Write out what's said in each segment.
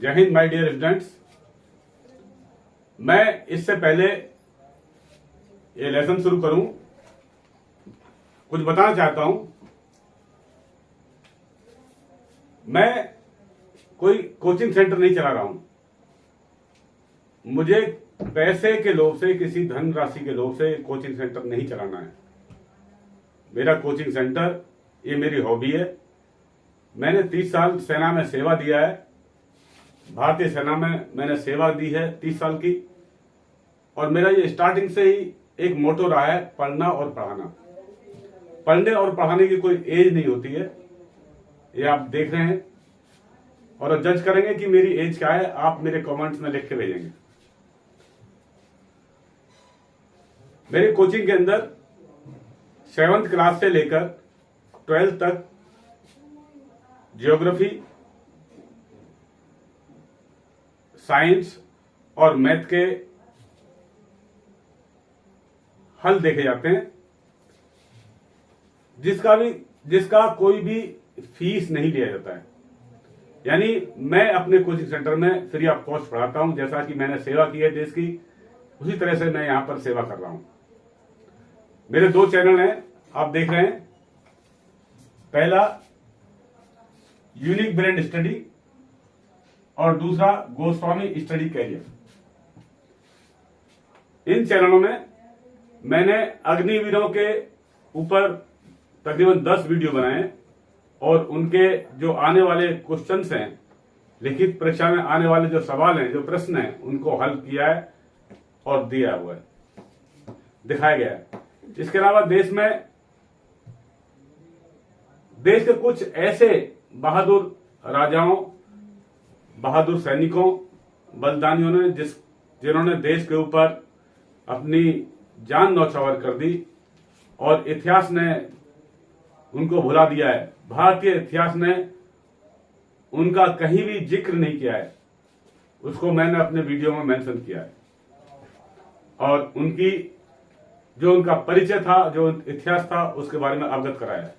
जय Hind my dear students. मैं इससे पहले ये लेसन शुरू करूं, कुछ बताना चाहता हूं। मैं कोई कोचिंग सेंटर नहीं चला रहा हूं। मुझे पैसे के लोभ से, किसी धन राशि के लोभ से कोचिंग सेंटर नहीं चलाना है। मेरा कोचिंग सेंटर ये मेरी हॉबी है। मैंने 30 साल सेना में सेवा दिया है। भारतीय सेना में मैंने सेवा दी है 30 साल की। और मेरा ये स्टार्टिंग से ही एक मोटो रहा है, पढ़ना और पढ़ाना। पढ़ने और पढ़ाने की कोई एज नहीं होती है, ये आप देख रहे हैं। और जज करेंगे कि मेरी एज क्या है, आप मेरे कमेंट्स में लिख के भेजेंगे। मेरे कोचिंग के अंदर 7th क्लास से लेकर 12th तक ज्योग्राफी, साइंस और मैथ के हल देखे जाते हैं, जिसका कोई भी फीस नहीं लिया जाता है। यानी मैं अपने कोचिंग सेंटर में फ्री ऑफ कॉस्ट पढ़ाता हूं। जैसा कि मैंने सेवा की है देश की, उसी तरह से मैं यहां पर सेवा कर रहा हूं। मेरे 2 चैनल हैं, आप देख रहे हैं। पहला यूनिक ब्रेन स्टडी और दूसरा गोस्वामी स्टडी कैरियर। इन चैनलों में मैंने अग्निवीरों के ऊपर तकरीबन 10 वीडियो बनाए और उनके जो आने वाले क्वेश्चंस हैं, लिखित परीक्षा में आने वाले जो सवाल हैं, जो प्रश्न हैं, उनको हल किया है और दिया हुआ है, दिखाया गया है। इसके अलावा देश के कुछ ऐसे बहादुर राजाओं, बहादुर सैनिकों, बलिदानियों ने जिन्होंने देश के ऊपर अपनी जान न्यौछावर कर दी और इतिहास ने उनको भुला दिया है। भारतीय इतिहास ने उनका कहीं भी जिक्र नहीं किया है, उसको मैंने अपने वीडियो में मेंशन किया है। और उनका परिचय था, जो इतिहास था, उसके बारे में अवगत कराया है।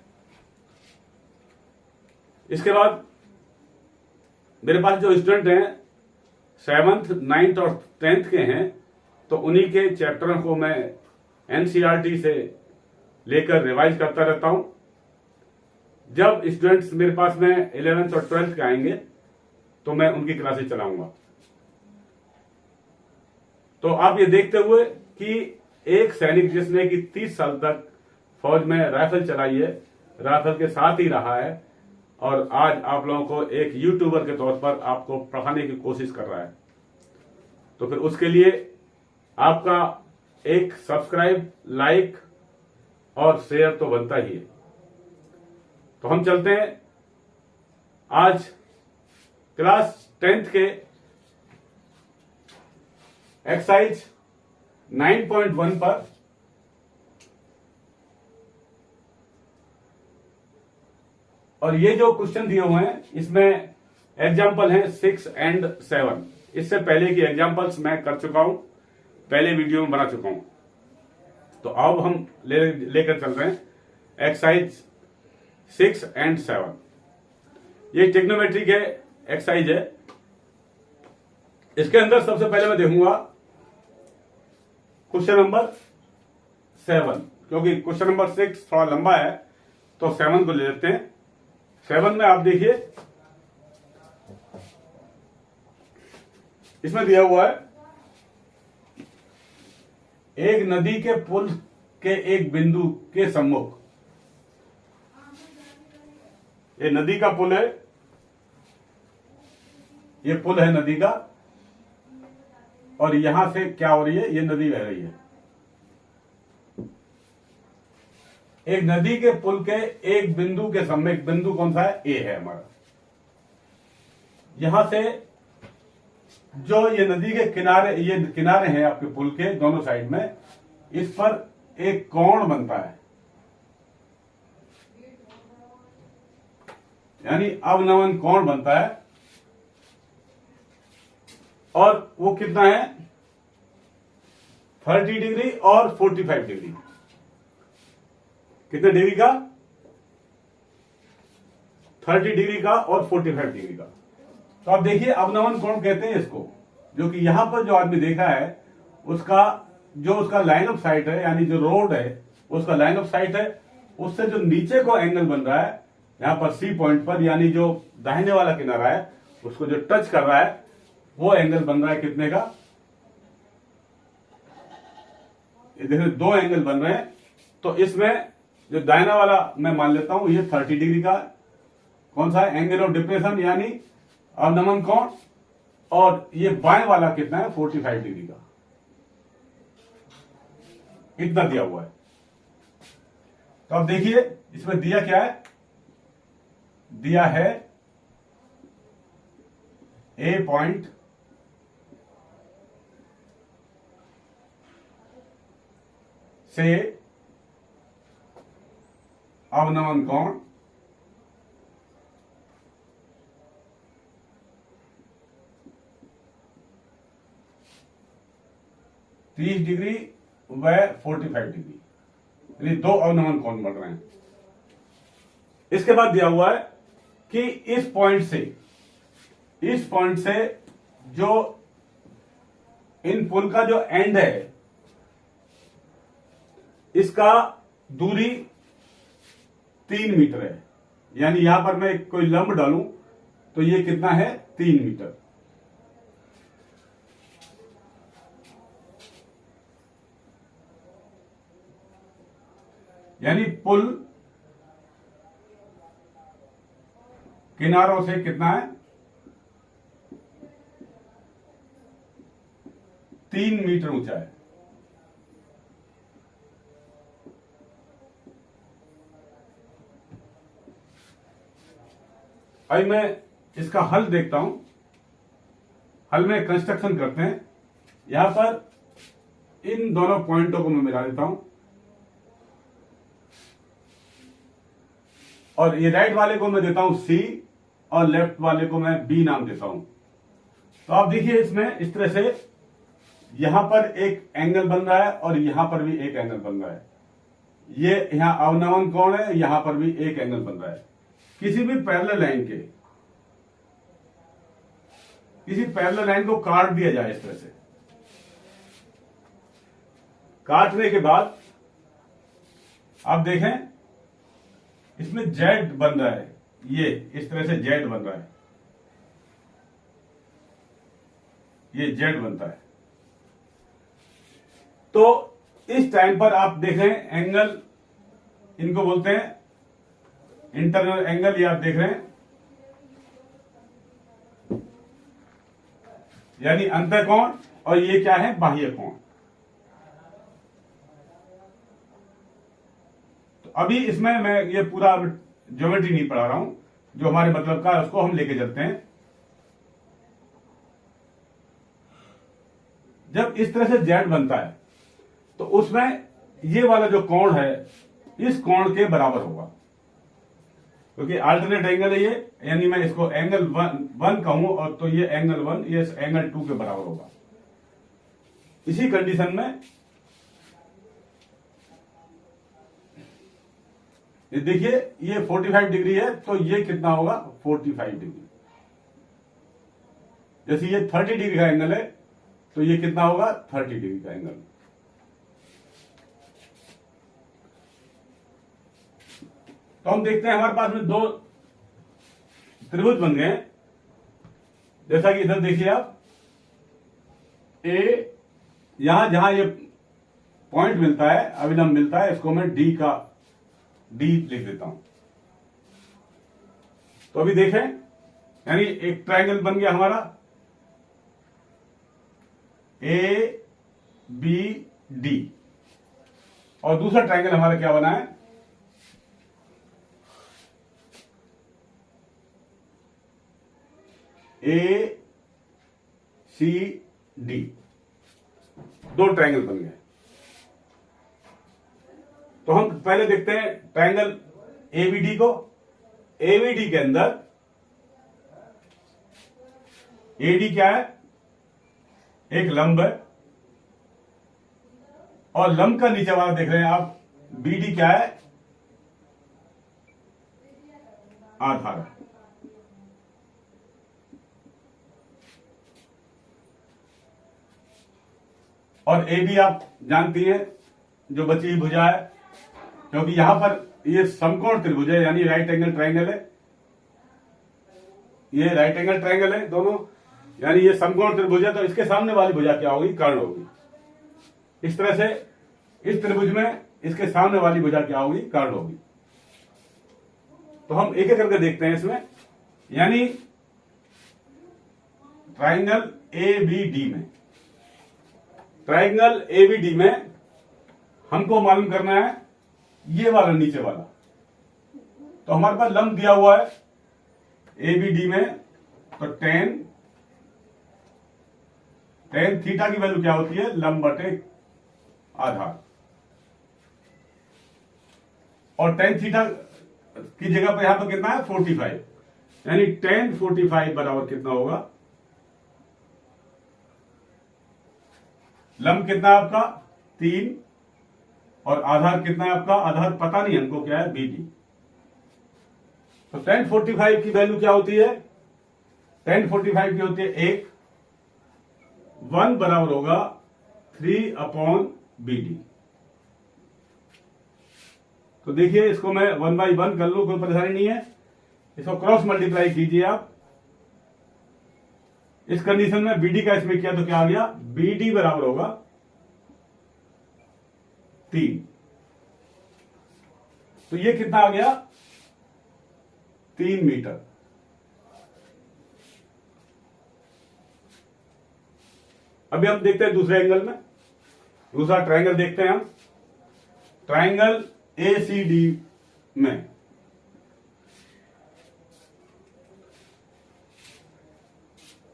इसके बाद मेरे पास जो स्टूडेंट हैं 7th, 9th और 10th के हैं, तो उन्हीं के चैप्टरों को मैं एनसीईआरटी से लेकर रिवाइज करता रहता हूं। जब स्टूडेंट्स मेरे पास में 11th और 12th के आएंगे तो मैं उनकी क्लासेस चलाऊंगा। तो आप ये देखते हुए कि एक सैनिक जिसने कि 30 साल तक फौज में राइफल चलाई है, राइफल के साथ ही रहा है, और आज आप लोगों को एक यूट्यूबर के तौर पर आपको पढ़ाने की कोशिश कर रहा है, तो फिर उसके लिए आपका एक सब्सक्राइब, लाइक और शेयर तो बनता ही है। तो हम चलते हैं आज क्लास 10th के एक्सरसाइज 9.1 पर। और ये जो क्वेश्चन दिए हुए हैं, इसमें एग्जाम्पल हैं 6 और 7। इससे पहले की एग्जाम्पल्स मैं कर चुका हूं, पहले वीडियो में बना चुका हूं। तो अब हम लेकर चल रहे हैं एक्सरसाइज 6 और 7। ये ट्रिग्नोमेट्री के एक्सरसाइज है। इसके अंदर सबसे पहले मैं देखूंगा क्वेश्चन नंबर 7, क्योंकि क्वेश्चन नंबर 6 थोड़ा लंबा है, तो 7 को ले लेते हैं। 7 में आप देखिए, इसमें दिया हुआ है एक नदी के पुल के एक बिंदु के सम्मुख। ये नदी का पुल है, ये पुल है नदी का, और यहां से क्या हो रही है, ये नदी बह रही है। एक नदी के पुल के एक बिंदु के सम्मुख, बिंदु कौन सा है, ए है हमारा। यहां से जो ये नदी के किनारे, ये किनारे हैं आपके पुल के दोनों साइड में, इस पर एक कोण बनता है, यानी अवनमन कोण बनता है। और वो कितना है, 30 डिग्री और 45 डिग्री। कितने डिग्री का, 30 डिग्री का और 45 डिग्री का। तो आप देखिए अवनमन कोण कहते हैं इसको, जो कि यहां पर जो आदमी देखा है उसका लाइन ऑफ साइट है, यानी जो रोड है उसका लाइन ऑफ साइट है, उससे जो नीचे को एंगल बन रहा है यहां पर सी पॉइंट पर, यानी जो दाहिने वाला किनारा है उसको जो टच कर रहा है वो एंगल बन रहा है कितने का, ये देखिए 2 एंगल बन रहे हैं। तो इसमें जो दाहिना वाला मैं मान लेता हूं ये 30 डिग्री का कौन सा है, एंगल ऑफ डिप्रेशन यानी अवनमन कोण, और ये बाएं वाला कितना है 45 डिग्री का, इतना दिया हुआ है। तो अब देखिए इसमें दिया क्या है, दिया है ए पॉइंट से अवनमन कोण 30 डिग्री व 45 डिग्री, यानी 2 अवनमन कोण बढ़ रहे हैं। इसके बाद दिया हुआ है कि इस पॉइंट से जो इन पुल का जो एंड है इसका दूरी 3 मीटर है, यानी यहां पर मैं कोई लंब डालूं तो ये कितना है 3 मीटर। यानी पुल किनारों से कितना है 3 मीटर ऊंचा है। अभी मैं इसका हल देखता हूं, हल में कंस्ट्रक्शन करते हैं। यहां पर इन दोनों पॉइंटों को मैं मिला देता हूं और ये राइट वाले को मैं देता हूं सी और लेफ्ट वाले को मैं बी नाम देता हूं। तो आप देखिए इसमें इस तरह से यहां पर एक एंगल बन रहा है और यहां पर भी एक एंगल बन रहा है, ये यहां अवनमन कोण है, यहां पर भी एक एंगल बन रहा है। किसी भी पैरेलल लाइन को काट दिया जाए इस तरह से, काटने के बाद आप देखें इसमें जेड बन रहा है, ये इस तरह से जेड बन रहा है, ये जेड बनता है। तो इस टाइम पर आप देखें एंगल, इनको बोलते हैं इंटरनल एंगल, ये आप देख रहे हैं, यानी अंतःकोण, और ये क्या है बाह्य कोण। तो अभी इसमें मैं ये पूरा ज्योमेट्री नहीं पढ़ा रहा हूं, जो हमारे मतलब का है उसको हम लेके चलते हैं। जब इस तरह से जेड बनता है तो उसमें ये वाला जो कोण है इस कोण के बराबर होगा, क्योंकि अल्टरनेट एंगल है ये, यानी मैं इसको एंगल 1 कहूं और तो ये एंगल 1 ये एंगल 2 के बराबर होगा। इसी कंडीशन में ये देखिए ये 45 डिग्री है तो ये कितना होगा 45 डिग्री। जैसे ये 30 डिग्री का एंगल है तो ये कितना होगा 30 डिग्री का एंगल। तो हम देखते हैं हमारे पास में 2 त्रिभुज बन गए, जैसा कि इधर देखिए आप, ए यहां जहां ये पॉइंट मिलता है अभिलंब मिलता है, इसको मैं डी लिख देता हूं। तो अभी देखें, यानी एक ट्रायंगल बन गया हमारा ए बी डी, और दूसरा ट्रायंगल हमारा क्या बना है ए सी डी, 2 ट्रायंगल बन गए। तो हम पहले देखते हैं ट्रायंगल एबीडी को। एबीडी के अंदर एडी क्या है एक लंब है, और लंब का नीचे वाला देख रहे हैं आप बीडी क्या है आधार है। और ए बी आप जानती हैं जो बची हुई भुजा है, क्योंकि यहां पर ये समकोण त्रिभुज है, यानी राइट एंगल ट्राइंगल है, ये राइट एंगल ट्राइंगल है दोनों, यानी ये समकोण त्रिभुज है, तो इसके सामने वाली भुजा क्या होगी? कर्ण होगी। इस तरह से इस त्रिभुज में इसके सामने वाली भुजा क्या होगी? कर्ण होगी। तो हम एक एक करके देखते हैं इसमें, यानी ट्राइंगल ए बी डी में, ट्राइंगल ए बी डी में हमको मालूम करना है ये वाला नीचे वाला। तो हमारे पास लंब दिया हुआ है ए बी डी में, तो टेन थीटा की वैल्यू क्या होती है? लंब बटे आधार। और टेन थीटा की जगह पर यहां पर कितना है? 45, यानी टेन 45 बराबर कितना होगा? लंब कितना है आपका? 3, और आधार कितना है आपका? आधार पता नहीं हमको क्या है, बी डी। तो टेन 45 की वैल्यू क्या होती है? टेन 45 की होती है 1 बराबर होगा 3/BD। तो देखिए इसको मैं 1/1 कर लूं, कोई परेशानी नहीं है। इसको क्रॉस मल्टीप्लाई कीजिए आप। इस कंडीशन में बीडी का इसमें किया तो क्या आ गया? बीडी बराबर होगा 3। तो ये कितना आ गया? 3 मीटर। अभी हम देखते हैं दूसरे एंगल में, दूसरा ट्रायंगल देखते हैं हम। ट्रायंगल एसीडी में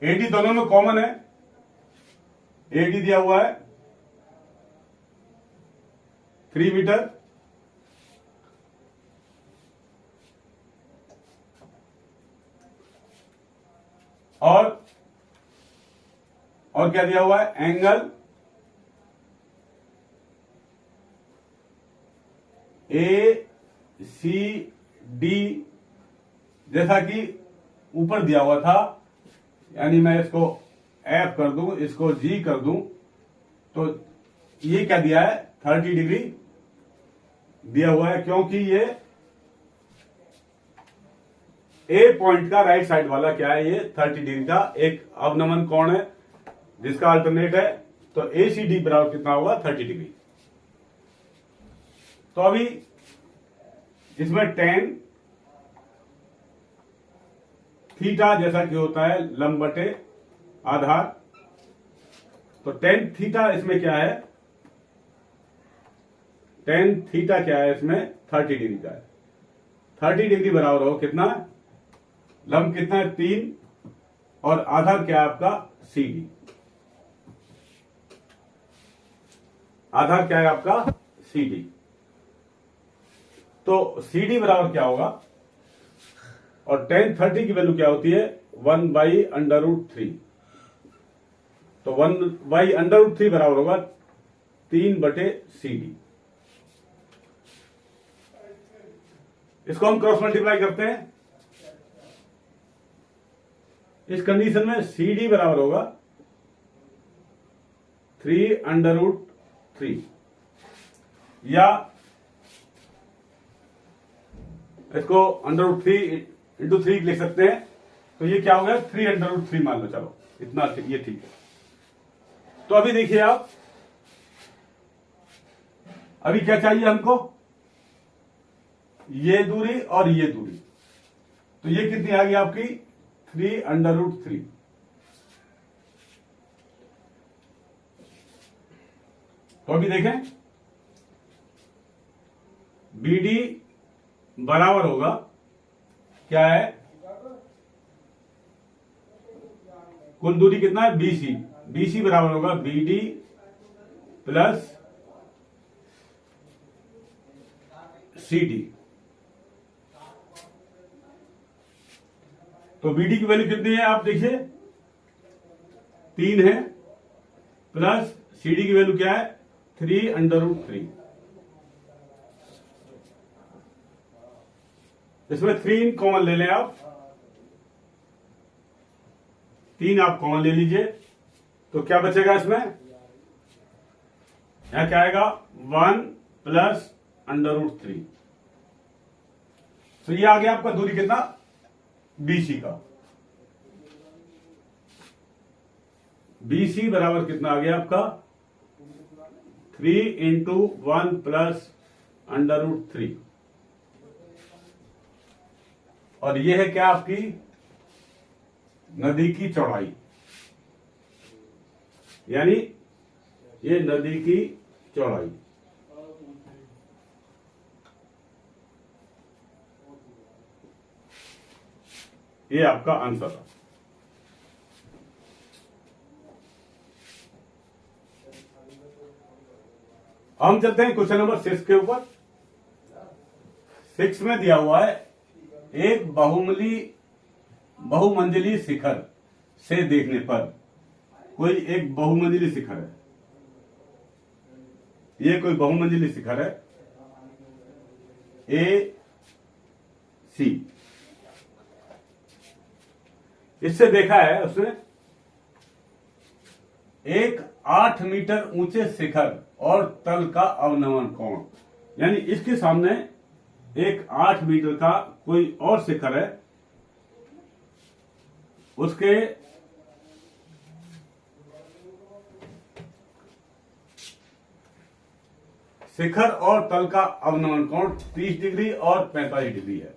एडी दोनों में कॉमन है, एडी दिया हुआ है 3 मीटर, और क्या दिया हुआ है? एंगल ए सी डी जैसा कि ऊपर दिया हुआ था, यानी मैं इसको एफ कर दूं, इसको जी कर दूं, तो ये क्या दिया है? 30 डिग्री दिया हुआ है, क्योंकि ये ए पॉइंट का राइट साइड वाला क्या है? ये 30 डिग्री का एक अवनमन कोण है जिसका अल्टरनेट है। तो ए सी डी बराबर कितना होगा? 30 डिग्री। तो अभी इसमें टेन थीटा जैसा कि होता है लंब बटे आधार, तो टेन थीटा इसमें क्या है? टेन थीटा क्या है इसमें? 30 डिग्री का है। 30 डिग्री बराबर हो कितना? लंब कितना है? 3, और आधार क्या है आपका? C D. आधार क्या है आपका? C D. तो सी डी बराबर क्या होगा? और टेन 30 की वैल्यू क्या होती है? 1/√3। तो 1/√3 बराबर होगा 3/CD। इसको हम क्रॉस मल्टीप्लाई करते हैं। इस कंडीशन में CD बराबर होगा 3/√3, या इसको √3 × 3 लिख सकते हैं। तो ये क्या हो गया? 3/√3 मान लो, चलो इतना ये ठीक है। तो अभी देखिए आप, अभी क्या चाहिए हमको? ये दूरी और ये दूरी, तो ये कितनी आ गई आपकी? 3/√3। तो अभी देखें, BD बराबर होगा क्या है? कुल दूरी कितना है? BC। BC बराबर होगा BD प्लस CD। तो BD की वैल्यू कितनी है आप देखिए? 3 है, प्लस CD की वैल्यू क्या है? 3/√3। इसमें 3 कॉमन ले लें आप, 3 आप कॉमन ले लीजिए, तो क्या बचेगा इसमें? यहां क्या आएगा 1 प्लस √3। तो ये आ गया आपका दूरी कितना BC का। BC बराबर कितना आ गया आपका 3 × 1 प्लस √3। और ये है क्या आपकी नदी की चौड़ाई, यानी ये नदी की चौड़ाई। ये आपका आंसर है। हम चलते हैं क्वेश्चन नंबर 6 के ऊपर। 6 में दिया हुआ है एक बहुमंजिली शिखर से देखने पर, कोई एक बहुमंजिली शिखर है, ये कोई बहुमंजिली शिखर है AC। इससे देखा है उसने एक 8 मीटर ऊंचे शिखर और तल का अवनमन कोण, यानी इसके सामने एक 8 मीटर का कोई और शिखर है, उसके शिखर और तल का अवनमन कोण 30 डिग्री और 45 डिग्री है।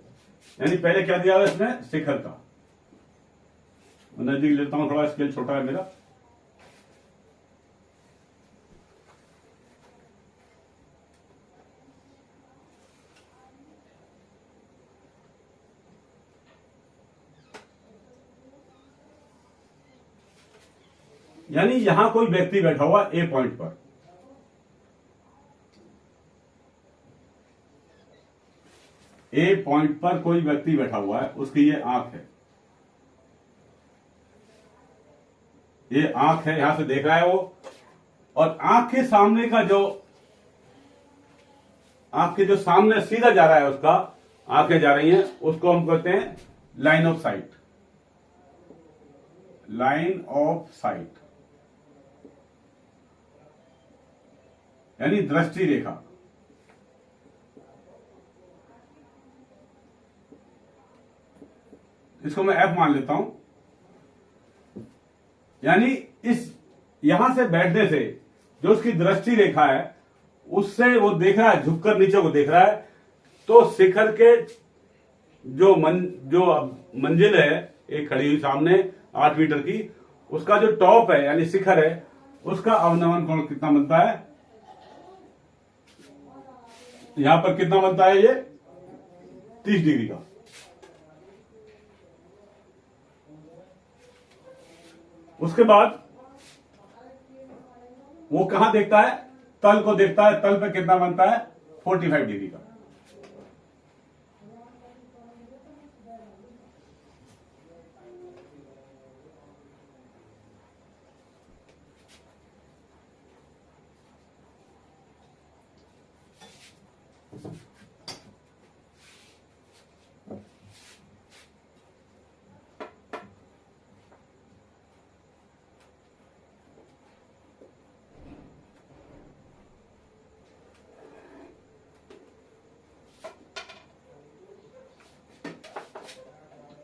यानी पहले क्या दिया हुआ इसमें शिखर का, नजदीक लेता हूं, थोड़ा स्केल छोटा है मेरा। यानी यहां कोई व्यक्ति बैठा हुआ A पॉइंट पर, A पॉइंट पर कोई व्यक्ति बैठा हुआ है, उसकी ये आंख है, ये आंख है, यहां से देख रहा है वो। और आंख के सामने का जो, आंख के जो सामने सीधा जा रहा है उसका, आंखें जा रही हैं, उसको हम कहते हैं line of site, line of site यानी दृष्टि रेखा। इसको मैं F मान लेता हूं। यानी इस यहां से बैठने से जो उसकी दृष्टि रेखा है उससे वो देख रहा है, झुककर नीचे को देख रहा है, तो शिखर के जो मंजिल है एक खड़ी हुई सामने 8 मीटर की, उसका जो टॉप है यानी शिखर है, उसका अवनमन कोण कितना बनता है, यहां पर कितना बनता है, ये 30 डिग्री का। उसके बाद वो कहां देखता है, तल को देखता है, तल पे कितना बनता है 45 डिग्री का।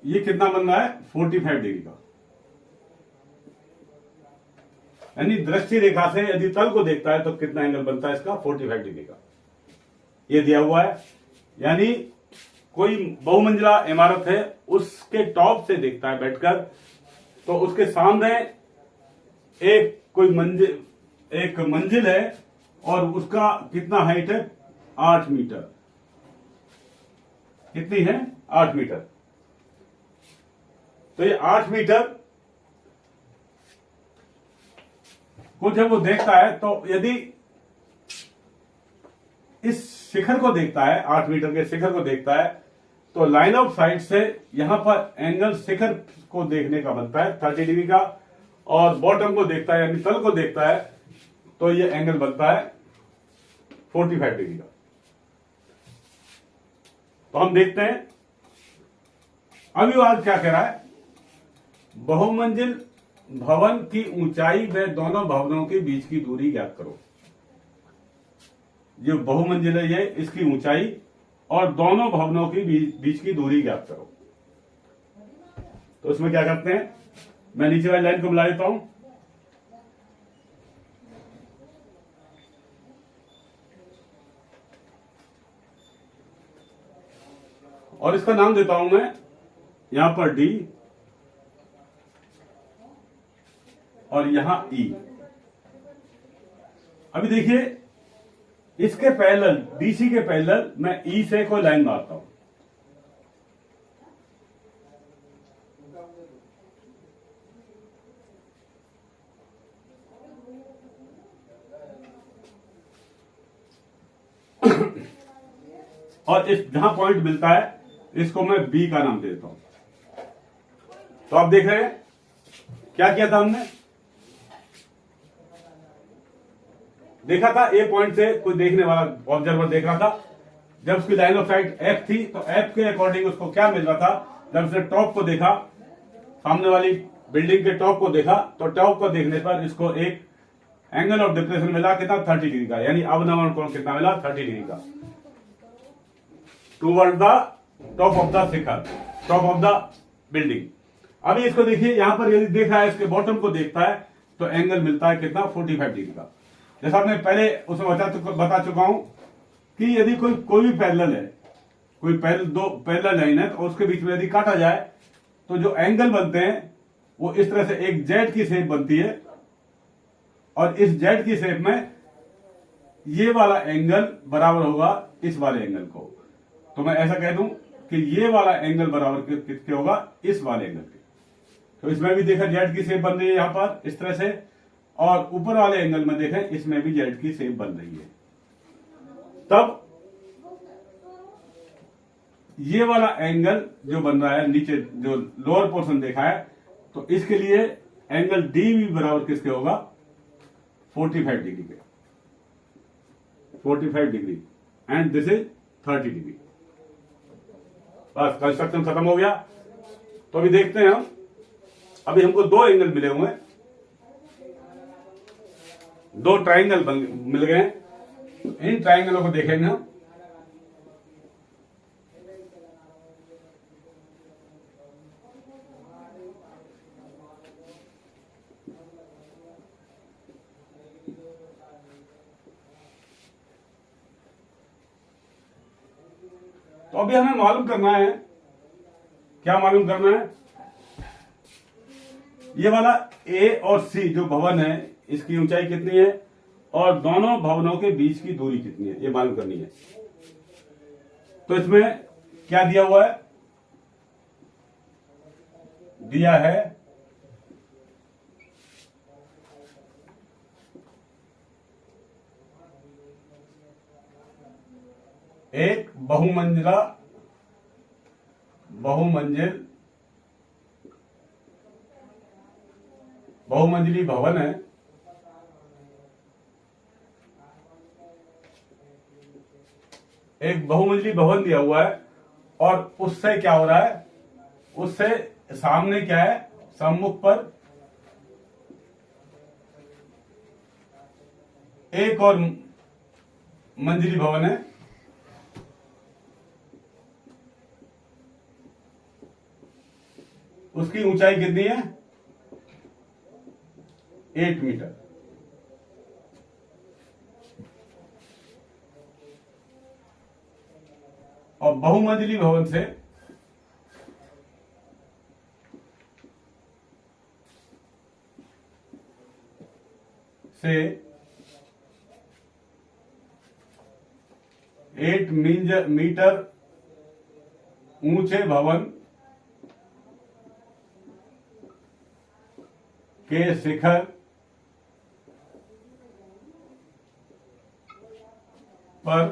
ये कितना बन रहा है 45 डिग्री का। यानी दृष्टि रेखा से यदि तल को देखता है तो कितना एंगल बनता है इसका 45 डिग्री का। ये दिया हुआ है। यानी कोई बहुमंजिला इमारत है, उसके टॉप से देखता है बैठकर, तो उसके सामने एक मंजिल है और उसका कितना हाइट है 8 मीटर। कितनी है 8 मीटर। तो ये 8 मीटर को जब वो देखता है तो यदि इस शिखर को देखता है, 8 मीटर के शिखर को देखता है, तो लाइन ऑफ साइट से यहां पर एंगल शिखर को देखने का बनता है 30 डिग्री का, और बॉटम को देखता है यानी तल को देखता है तो ये एंगल बनता है 45 डिग्री का। तो हम देखते हैं अभी वो आज क्या कह रहा है, बहुमंजिल भवन की ऊंचाई व दोनों भवनों के बीच की दूरी ज्ञात करो। जो बहुमंजिल है ये, इसकी ऊंचाई और दोनों भवनों की बीच की दूरी ज्ञात करो। तो इसमें क्या करते हैं, मैं नीचे वाली लाइन को मिला देता हूं। और इसका नाम देता हूं मैं यहां पर डी और यहां ई। अभी देखिए इसके पैरेलल, डीसी के पैरेलल मैं ई से कोई लाइन मारता हूं। और इस जहां पॉइंट मिलता है इसको मैं बी का नाम देता हूं। तो आप देख रहे हैं क्या किया था हमने, देखा था ए पॉइंट से कोई देखने वाला ऑब्जर्वर देख रहा था, जब उसकी लाइन ऑफ साइट एफ थी तो एफ के अकॉर्डिंग उसको क्या मिल रहा था, जब उसने टॉप को देखा, सामने वाली बिल्डिंग के टॉप को देखा, तो टॉप को देखने पर इसको एक एंगल ऑफ डिप्रेशन मिला कितना, 30 डिग्री का, यानी अवनमन कोण कितना मिला, 30 डिग्री का, toward the top of the Shikhar, top of the building. अभी इसको देखिए, यहां पर यदि देख रहा है इसके बॉटम को देखता है तो एंगल मिलता है कितना, 45 डिग्री का। जैसा आपने पहले उसमें बता चुका हूं कि यदि कोई भी पैरेलल है, कोई दो पैरेलल लाइन है, तो उसके बीच में यदि काटा जाए तो जो एंगल बनते हैं वो इस तरह से एक जेड की शेप बनती है, और इस जेड की शेप में ये वाला एंगल बराबर होगा इस वाले एंगल को। तो मैं ऐसा कह दूं कि ये वाला एंगल बराबर किसके होगा, इस वाले एंगल के। तो इसमें भी देखा जेड की शेप बन रही है यहां पर इस तरह से, और ऊपर वाले एंगल में देखें इसमें भी जेड की शेप बन रही है। तब ये वाला एंगल जो बन रहा है नीचे जो लोअर पोर्शन देखा है, तो इसके लिए एंगल डी भी बराबर किसके होगा, 45 डिग्री के, 45 degree, and this is 30 degree. बस कंस्ट्रक्शन खत्म हो गया। तो अभी देखते हैं हम, अभी हमको दो एंगल मिले हुए हैं, दो ट्राइंगल मिल गए। इन ट्राइंगलों को देखेंगे हम। तो अभी हमें मालूम करना है, क्या मालूम करना है, ये वाला ए और सी जो भवन है इसकी ऊंचाई कितनी है और दोनों भवनों के बीच की दूरी कितनी है, ये मालूम करनी है। तो इसमें क्या दिया हुआ है, दिया है एक बहुमंजिली भवन है, एक बहुमंजिली भवन दिया हुआ है, और उससे क्या हो रहा है, उससे सामने क्या है, सम्मुख पर एक और मंजिली भवन है, उसकी ऊंचाई कितनी है, 8 मीटर। और बहुमंजिली भवन से से 8 मीटर ऊंचे भवन के शिखर पर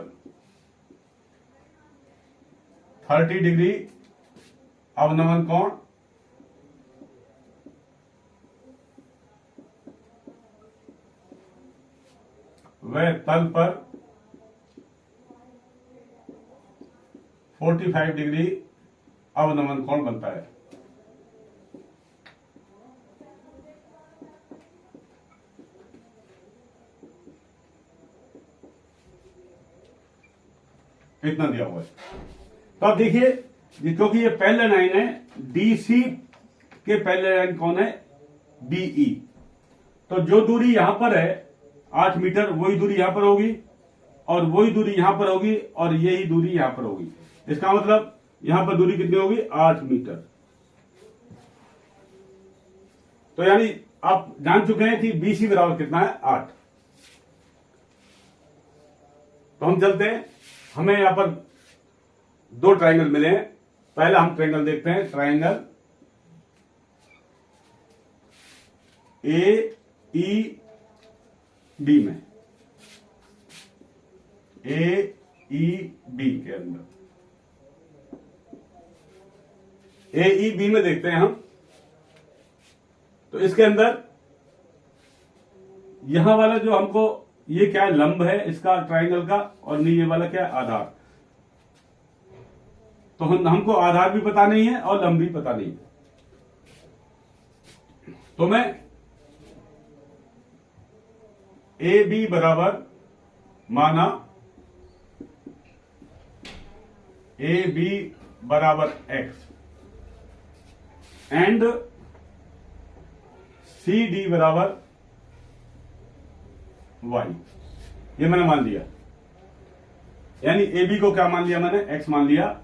30 डिग्री अवनमन कोण वह तल पर 45 डिग्री अवनमन कोण बनता है। इतना दिया हुआ है। तो अब देखिए, क्योंकि ये पहले लाइन है, डीसी के पहले लाइन कौन है, बीई। तो जो दूरी यहां पर है 8 मीटर, वही दूरी यहां पर होगी और वही दूरी यहां पर होगी और यही दूरी यहां पर होगी। इसका मतलब यहां पर दूरी कितनी होगी, 8 मीटर। तो यानी आप जान चुके हैं कि बीसी बराबर कितना है, 8। तो हम चलते हैं, हमें यहां पर 2 ट्राइंगल मिले हैं। पहला हम ट्राइंगल देखते हैं, ट्राइंगल ए ई बी में, ए ई बी के अंदर, ए ई बी में देखते हैं हम। तो इसके अंदर यहां वाला जो हमको, ये क्या है, लंब है इसका ट्राइंगल का, और ये वाला क्या है, आधार। तो हमको आधार भी पता नहीं है और लंब भी पता नहीं है। तो मैं ए बी बराबर माना, ए बी बराबर एक्स एंड सी डी बराबर वाई, ये मैंने मान लिया। यानी ए बी को क्या मान लिया मैंने, एक्स मान लिया,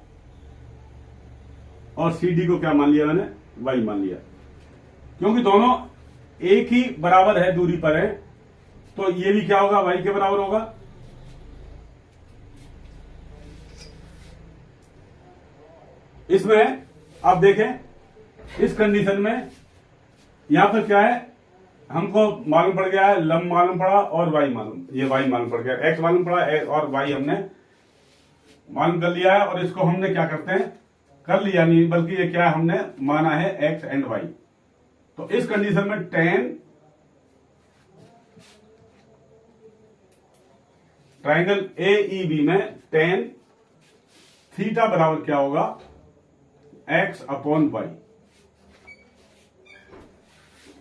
और सी डी को क्या मान लिया मैंने, वाई मान लिया। क्योंकि दोनों एक ही बराबर है, दूरी पर है, तो ये भी क्या होगा, वाई के बराबर होगा। इसमें आप देखें, इस कंडीशन में यहां पर क्या है, हमको मालूम पड़ गया है, लंब मालूम पड़ा और वाई मालूम, ये वाई मालूम पड़ गया, एक्स मालूम पड़ा और वाई हमने मालूम कर लिया है। और इसको हमने क्या करते हैं, कर लिया नहीं, बल्कि ये क्या हमने माना है, एक्स एंड वाई। तो इस कंडीशन में tan triangle A E B में टेन थीटा बराबर क्या होगा, एक्स अपॉन वाई।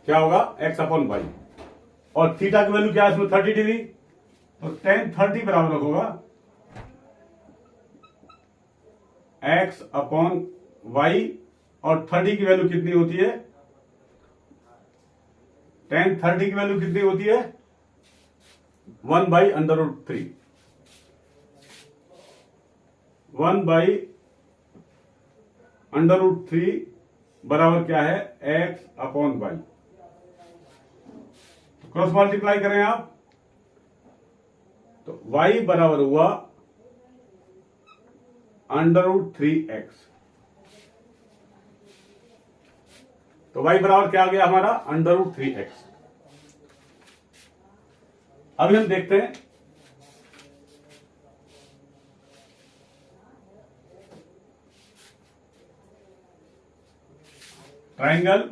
क्या होगा, एक्स अपॉन वाई। और थीटा की वैल्यू क्या है इसमें, 30 डिग्री। तो टेन 30 बराबर होगा एक्स अपॉन वाई। और 30 की वैल्यू कितनी होती है, टेन 30 की वैल्यू कितनी होती है, 1/√3। 1/√3 बराबर क्या है, x upon y. Cross multiply करें आप, तो y बराबर हुआ √3x। तो y बराबर क्या आ गया हमारा, √3x। अभी हम देखते हैं ट्राइंगल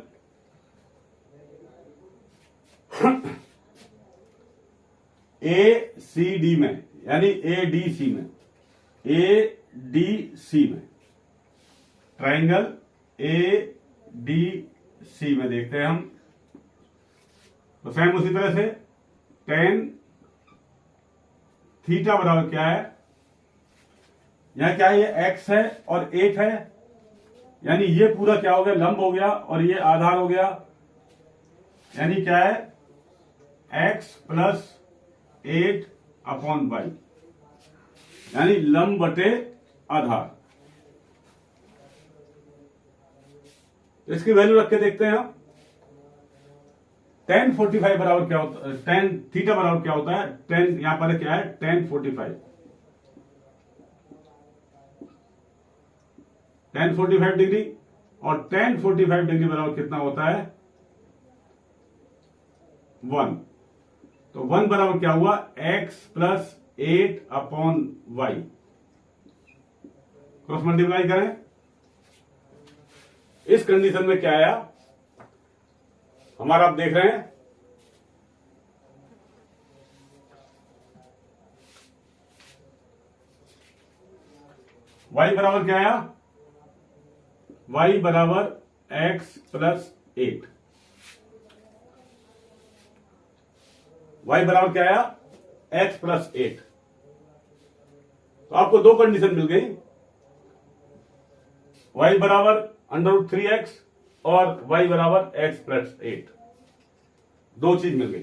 ए सी डी में, यानी ए डी सी में, ए डी सी में, ट्राइंगल ए डी सी में देखते हैं हम। तो सेम उसी तरह से टेन थीटा बराबर क्या है, यहां क्या है, ये एक्स है और 8 है, यानी ये पूरा क्या हो गया, लंब हो गया और ये आधार हो गया। यानी क्या है, एक्स प्लस 8 अपॉन वाई, यानी लंब बटे आधार। इसकी वैल्यू रख के देखते हैं हम। tan 45 बराबर क्या होता है, tan थीटा बराबर क्या होता है, tan यहां पर क्या है, tan 45। tan 45 डिग्री, और tan 45 डिग्री बराबर कितना होता है, 1। तो 1 बराबर क्या हुआ, x plus 8 upon y. Cross multiply करें, इस कंडीशन में क्या आया हमारा, आप देख रहे हैं y बराबर क्या आया, y बराबर x प्लस 8। y बराबर क्या आया, x प्लस 8। तो आपको दो कंडीशन मिल गई, y बराबर √3x और y बराबर x+8, दो चीज मिल गई।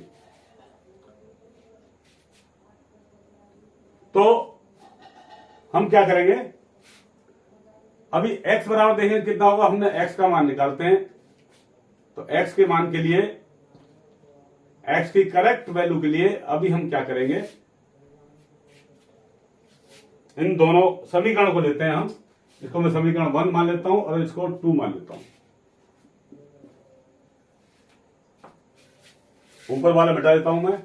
तो हम क्या करेंगे, अभी x बराबर देखें कितना होगा, हमने x का मान निकालते हैं। तो x के मान के लिए, x की करेक्ट वैल्यू के लिए अभी हम क्या करेंगे, इन दोनों समीकरण को लेते हैं हम। इसको मैं समीकरण 1 मान लेता हूं और इसको 2 मान लेता हूं। ऊपर वाला मिटा देता हूं मैं।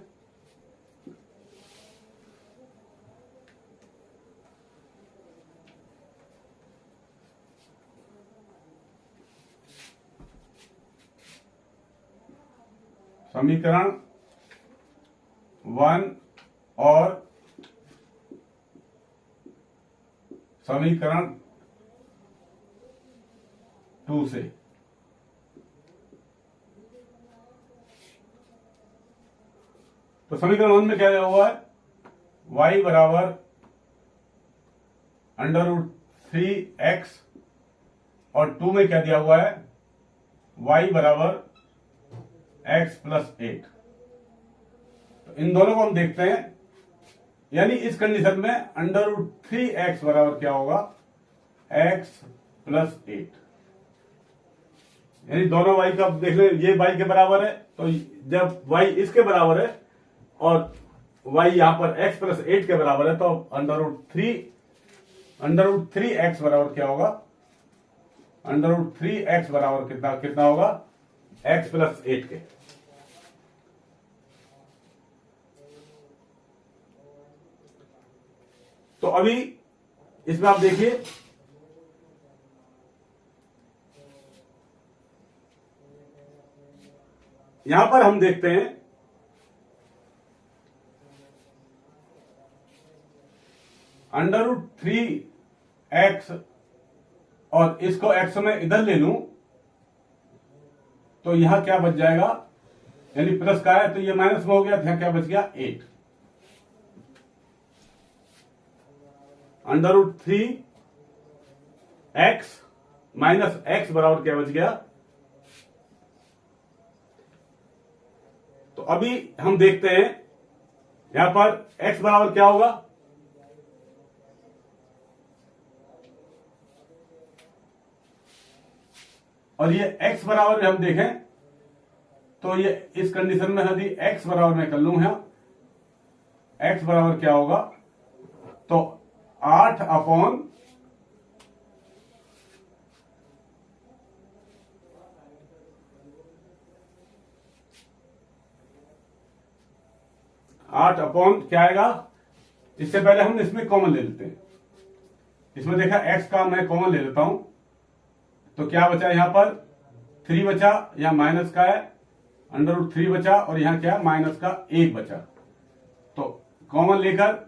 समीकरण 1 और समीकरण 2 से तो समीकरण 1 में क्या दिया हुआ है, y बराबर √3x और 2 में क्या दिया हुआ है, y बराबर x+8। तो इन दोनों को हम देखते हैं, यानी इस कंडीशन में √3x बराबर क्या होगा, x+8। यानी दोनों y का देख ले, ये y के बराबर है, तो जब y इसके बराबर है और y यहां पर x+8 के बराबर है, तो √3x बराबर क्या होगा, √3x बराबर कितना होगा, x+8 के। तो अभी इसमें आप देखिए, यहां पर हम देखते हैं √3x और इसको x में इधर ले लूं तो यहां क्या बच जाएगा, यानी प्लस का है तो ये माइनस में हो गया, यहां क्या बच गया, 8। √3x माइनस x बराबर क्या बच गया। तो अभी हम देखते हैं यहां पर x बराबर क्या होगा, और ये x बराबर हम देखें तो ये इस कंडीशन में यदि x बराबर मैं कर लूं, यहां x बराबर क्या होगा, तो 8 अपॉन 8 अपॉन क्या आएगा, इससे पहले हम इसमें कॉमन ले लेते हैं। इसमें देखा x का मैं कॉमन ले लेता हूं, तो क्या बचा यहां पर, 3 बचा, यहां माइनस का है, √3 बचा और यहां क्या, माइनस का 1 बचा। तो कॉमन लेकर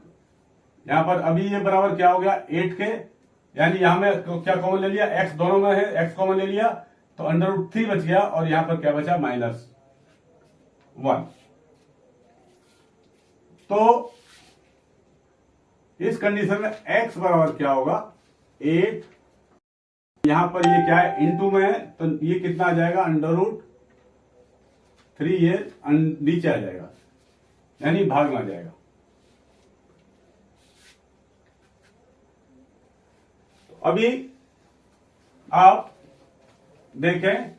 यहां पर अभी ये बराबर क्या हो गया, 8 के, यानी यहां में क्या कॉमन ले लिया, x दोनों में है, x कॉमन ले लिया तो √3 बच गया और यहां पर क्या बचा, -1। तो इस कंडीशन में x बराबर क्या होगा, 8, यहां पर ये क्या है, इनटू में है, तो ये कितना आ जाएगा, √3, ये नीचे आ जाएगा, यानी भाग में आ जाएगा। तो अभी आप देखें,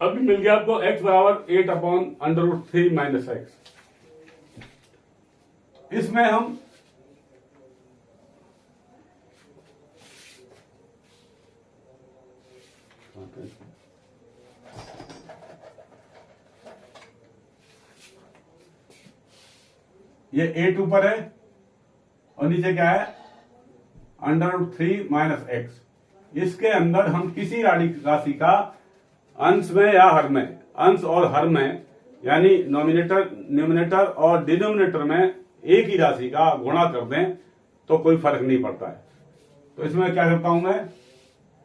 अभी मिल गया आपको x बराबर 8 अपॉन √3 माइनस x। इसमें हम ये 8 ऊपर है और नीचे क्या है, √3 माइनस x। इसके अंदर हम किसी राशि का अंश में या हर में, अंश और हर में, यानी न्यूमिनेटर और डिनोमिनेटर में एक ही राशि का गुणा कर दें तो कोई फर्क नहीं पड़ता है। तो इसमें क्या करता हूं मैं,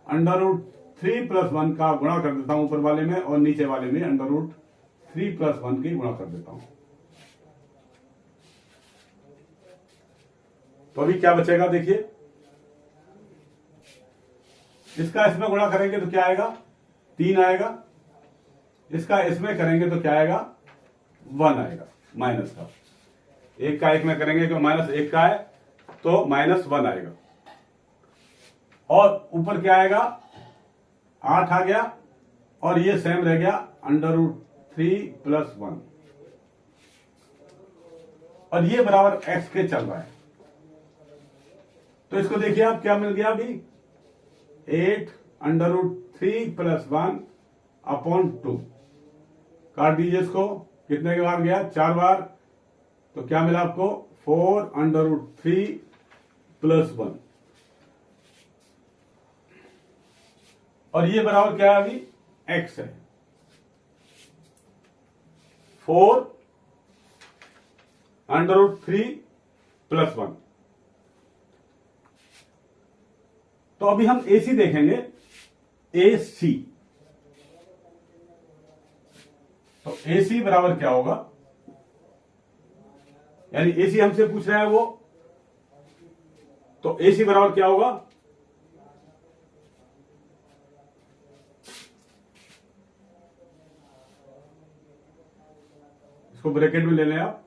√3 + 1 का गुणा कर देता हूं ऊपर वाले में, और नीचे वाले में √3 + 1 की गुणा कर देता हूं। तो अभी क्या बचेगा देखिए, इसका इसमें गुणा करेंगे तो क्या आएगा, 3 आएगा, इसका इसमें करेंगे तो क्या आएगा, 1 आएगा माइनस का, एक का एक में करेंगे तो माइनस एक का है तो -1 आएगा, और ऊपर क्या आएगा, 8 आ गया, और ये सेम रह गया √3 + 1, और ये बराबर x के चल रहा है। तो इसको देखिए आप क्या मिल गया अभी, 8 √3 + 1/2, काट दीजिए इसको, कितने के बार गया, 4 बार, तो क्या मिला आपको, 4 √3 + 1, और ये बराबर क्या है अभी, x है, 4 √3 + 1। तो अभी हम AC देखेंगे, AC, तो AC बराबर क्या होगा, यानी AC हमसे पूछ रहा है वो, तो AC बराबर क्या होगा, इसको ब्रैकेट में ले लें आप,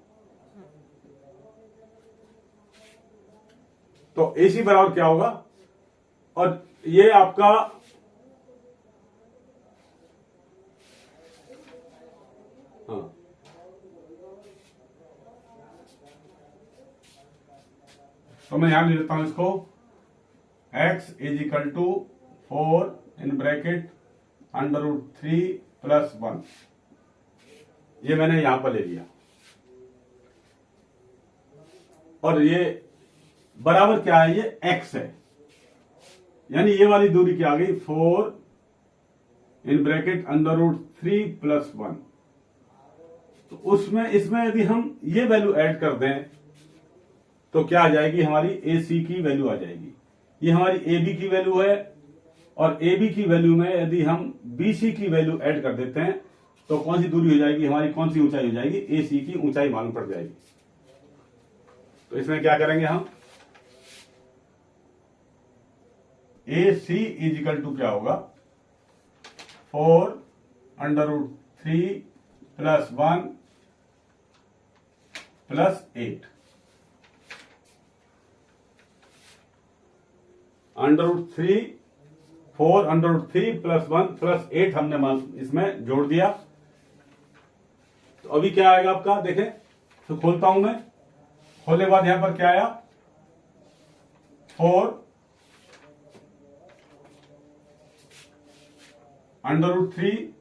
तो AC बराबर क्या होगा, और ये आपका हाँ, तो मैं यहां ले लेता हूं इसको, x = 4 √3 + 1, ये मैंने यहां पर ले लिया, और ये बराबर क्या है, ये x है, यानी ये वाली दूरी क्या आ गई, 4 √3 + 1, तो उसमें इसमें यदि हम ये वैल्यू ऐड कर दें तो क्या आ जाएगी, हमारी AC की वैल्यू आ जाएगी, ये हमारी AB की वैल्यू है, और AB की वैल्यू में यदि हम BC की वैल्यू ऐड कर देते हैं तो कौन सी दूरी हो जाएगी, हमारी कौन सी ऊंचाई हो जाएगी, AC की ऊंचाई मालूम पड़ जाएगी। तो इसमें क्या करेंगे हम, AC = क्या होगा, 4 √3 + 1 + 8, √3 4 √3 + 1 + 8 हमने इसमें जोड़ दिया, तो अभी क्या आएगा आपका, देखें, तो खोलता हूं मैं, खोलने के बाद यहां पर क्या आया, 4 √3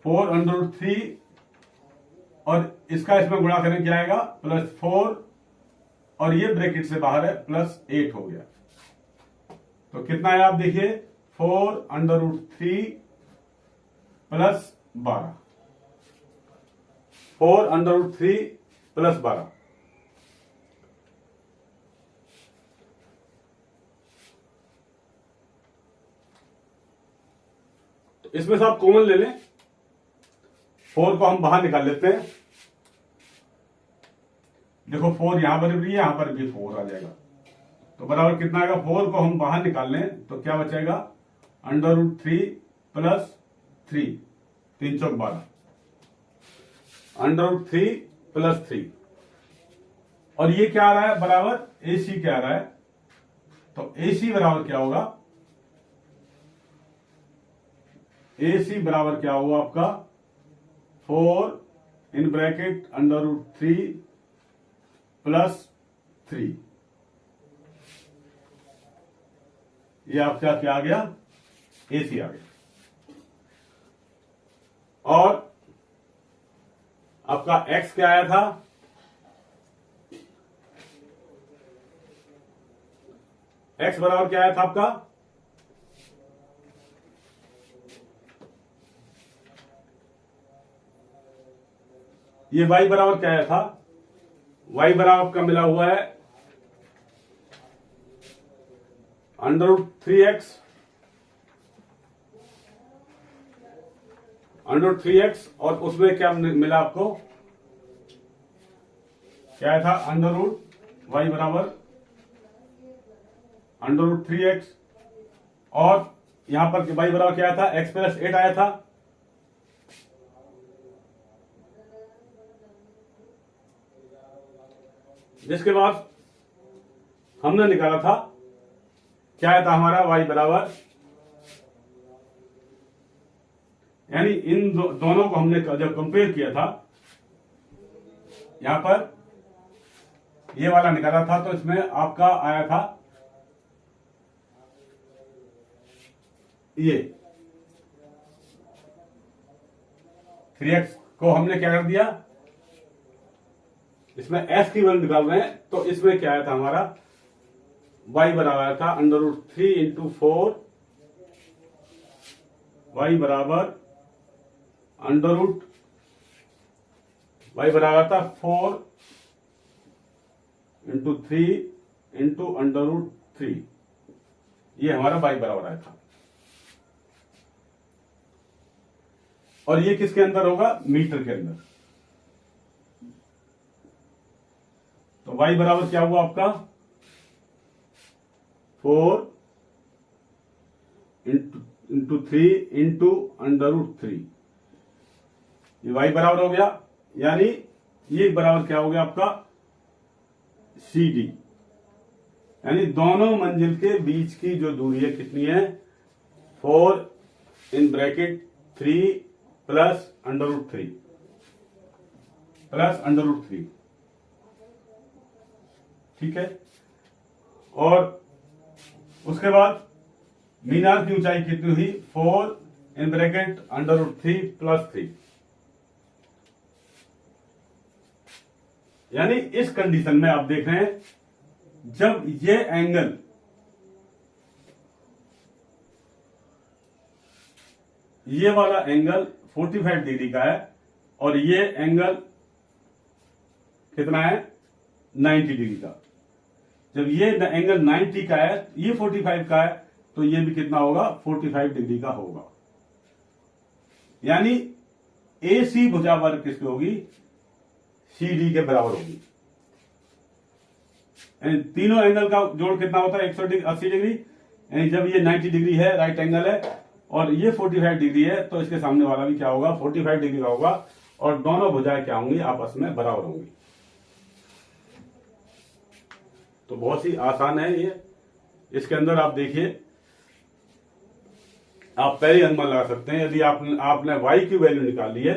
4 √3, और इसका इसमें गुणा करें क्या आएगा, +4, और ये ब्रैकेट से बाहर है, +8 हो गया, तो कितना है आप देखिए, 4 √3 + 12, 4 √3 + 12, तो इसमें से आप कॉमन ले लें, 4 को हम बाहर निकाल लेते हैं, देखो 4 यहां पर भी है, यहां पर भी 4 आ जाएगा, तो बराबर कितना आएगा, 4 को हम बाहर निकाल लें तो क्या बचेगा, √3 + 3, 3 चौक 12, √3 + 3, और ये क्या आ रहा है, बराबर AC क्या आ रहा है, तो AC बराबर क्या होगा, AC बराबर क्या होगा आपका, 4 √3 + 3, ये आपका क्या आ गया, AC आ गया, और आपका x क्या आया था, x बराबर क्या आया था आपका, ये y बराबर क्या आया था, y बराबर आपका मिला हुआ है √3x √3x और उसमें क्या मिला आपको, क्या था, √y बराबर √3x और यहां पर y बराबर क्या था, x + 8 आया था। जिसके बाद हमने निकाला था, क्या आया था हमारा, y बराबर, यानी इन दोनों को हमने जब कंपेयर किया था, यहां पर ये वाला निकाला था, तो इसमें आपका आया था ये 3x को हमने क्या कर दिया, इसमें s की वैल्यू निकाल रहे हैं, तो इसमें क्या आया था हमारा, y बराबर आया था √3 × 4, y बराबर y बराबर था 4 × 3 × √3, ये हमारा y बराबर आया था। और ये किसके अंदर होगा, मीटर के अंदर। तो y बराबर क्या हुआ आपका, 4 × 3 × √3, ये y बराबर हो गया, यानी ये बराबर क्या हो गया आपका, CD, यानी दोनों मंजिल के बीच की जो दूरी है कितनी है, 4 इन ब्रैकेट 3 प्लस √3 प्लस √3, ठीक है। और उसके बाद मीनार की ऊंचाई कितनी हुई, 4 इन ब्रैकेट √3 + 3, यानी इस कंडीशन में आप देख रहे हैं, जब ये एंगल ये वाला एंगल 45 डिग्री का है और ये एंगल कितना है, 90 डिग्री का। जब ये एंगल 90 का है, ये 45 का है, तो ये भी कितना होगा, 45 डिग्री का होगा। यानी AC भुजा वर्ग किसकी होगी, CD के बराबर होगी। यानी तीनों एंगल का जोड़ कितना होता है, 180 डिग्री। यानी जब ये 90 डिग्री है, राइट एंगल है, और ये 45 डिग्री है, तो इसके सामने वाला भी क्या होगा, 45 डिग्री का होगा, और दोनों भुजाएं क्या होंगी, आपस में बराबर होंगी। तो बहुत ही आसान है ये। इसके अंदर आप देखिए, आप पहले अनुमान लगा सकते हैं, यदि आपने y की वैल्यू निकाल ली है,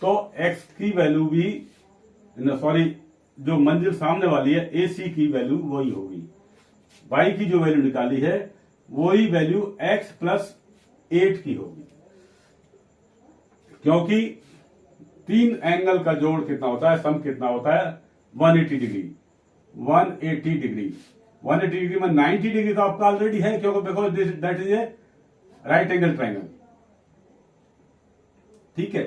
तो x की वैल्यू भी, सॉरी, जो मंजिल सामने वाली है AC की वैल्यू वही होगी। y की जो वैल्यू निकाली है वही वैल्यू x + 8 की होगी, क्योंकि तीन एंगल का जोड़ कितना होता है, सम कितना होता है, 180 डिग्री। 180 डिग्री 180 डिग्री में 90 डिग्री तो आपका ऑलरेडी है, क्योंकि because that is a right angle triangle, ठीक है।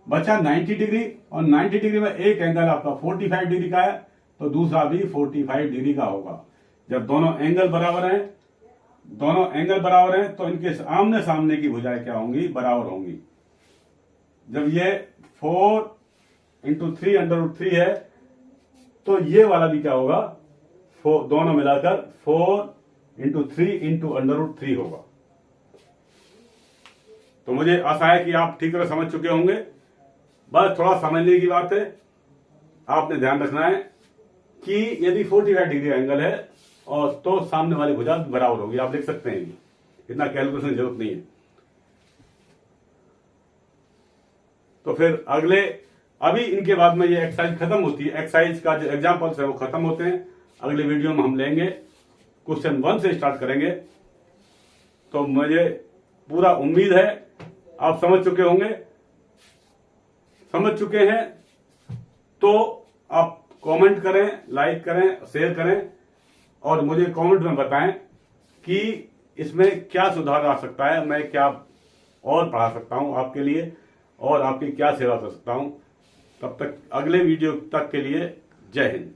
बचा 90 डिग्री, और 90 डिग्री में एक एंगल आपका 45 डिग्री का है, तो दूसरा भी 45 डिग्री का होगा। जब दोनों एंगल बराबर हैं, तो इनके आमने सामने की भुजाएं क्या होंगी, बराबर होंगी। जब ये 4 × 3 √3 है, तो ये वाला भी क्या होगा, दोनों मिलाकर 4 × 3 × √3 होगा। तो मुझे आशा है कि आप ठीक तरह समझ चुके होंगे। बस थोड़ा समझने की बात है, आपने ध्यान रखना है कि यदि 45 डिग्री एंगल है और तो सामने वाली भुजा बराबर होगी। आप देख सकते हैं, इतना कैलकुलेशन की जरूरत नहीं है। तो फिर अभी इनके बाद में ये एक्सरसाइज खत्म होती है, एक्सरसाइज का जो एग्जाम्पल्स है वो खत्म होते हैं। अगले वीडियो में हम लेंगे, क्वेश्चन 1 से स्टार्ट करेंगे। तो मुझे पूरा उम्मीद है आप समझ चुके होंगे। समझ चुके हैं तो आप कमेंट करें, लाइक करें, शेयर करें, और मुझे कमेंट में बताएं कि इसमें क्या सुधार आ सकता है, मैं क्या और पढ़ा सकता हूं आपके लिए, और आपकी क्या सेवा कर सकता हूं। तब तक अगले वीडियो तक के लिए जय हिंद।